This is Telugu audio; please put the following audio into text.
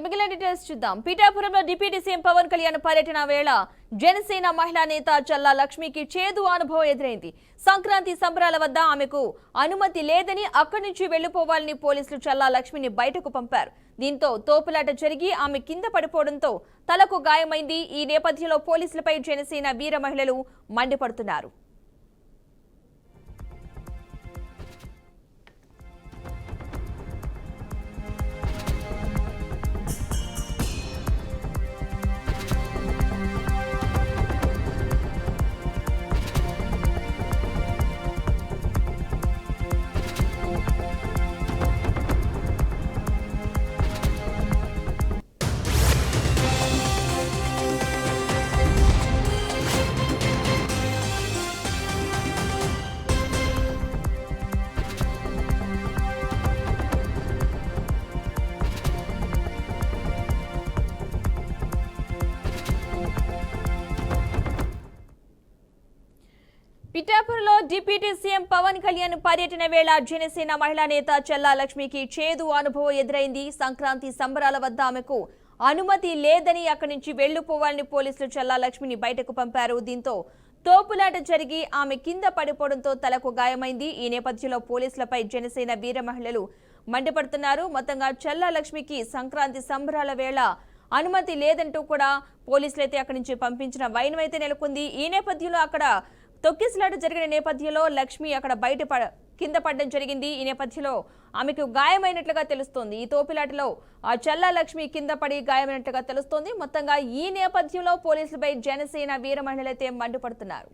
మిగిలిన డీటెయిల్స్ చూద్దాం. పీఠాపురంలో డిప్యూటీ సీఎం పవన్ కళ్యాణ్ పర్యటన వేళ జనసేన మహిళా నేత చల్లా లక్ష్మికి చేదు అనుభవం ఎదురైంది. సంక్రాంతి సంబరాల వద్ద ఆమెకు అనుమతి లేదని అక్కడి నుంచి వెళ్లిపోవాలని పోలీసులు చల్లా లక్ష్మిని బయటకు పంపారు. దీంతో తోపులాట జరిగి ఆమె కింద పడిపోవడంతో తలకు గాయమైంది. ఈ నేపథ్యంలో పోలీసులపై జనసేన వీర మహిళలు మండిపడుతున్నారు. పిఠాపురంలో డిప్యూటీ సీఎం పవన్ కళ్యాణ్ పర్యటన వేళ జనసేన మహిళా నేత చల్లా లక్ష్మికి చేదు అనుభవం ఎదురైంది. సంక్రాంతి సంబరాల వద్ద ఆమెకు అనుమతి లేదని అక్కడి నుంచి వెళ్లిపోవాలని పోలీసులు చల్లా లక్ష్మిని బయటకు పంపారు. దీంతో తోపులాట జరిగి ఆమె కింద పడిపోవడంతో తలకు గాయమైంది. ఈ నేపథ్యంలో పోలీసులపై జనసేన వీర మహిళలు మండిపడుతున్నారు. మొత్తంగా చల్లా లక్ష్మికి సంక్రాంతి సంబరాల వేళ అనుమతి లేదంటూ కూడా పోలీసులైతే అక్కడి నుంచి పంపించిన వైనం అయితే నెలకొంది. ఈ నేపథ్యంలో అక్కడ తొక్కిసలాట జరిగిన నేపథ్యంలో లక్ష్మి అక్కడ కింద పడడం జరిగింది. ఈ నేపథ్యంలో ఆమెకు గాయమైనట్లుగా తెలుస్తోంది. ఈ తోపిలాటలో చల్లా లక్ష్మి కింద పడి గాయమైనట్లుగా తెలుస్తోంది. మొత్తంగా ఈ నేపథ్యంలో పోలీసులపై జనసేన వీర మహిళలైతే మండిపడుతున్నారు.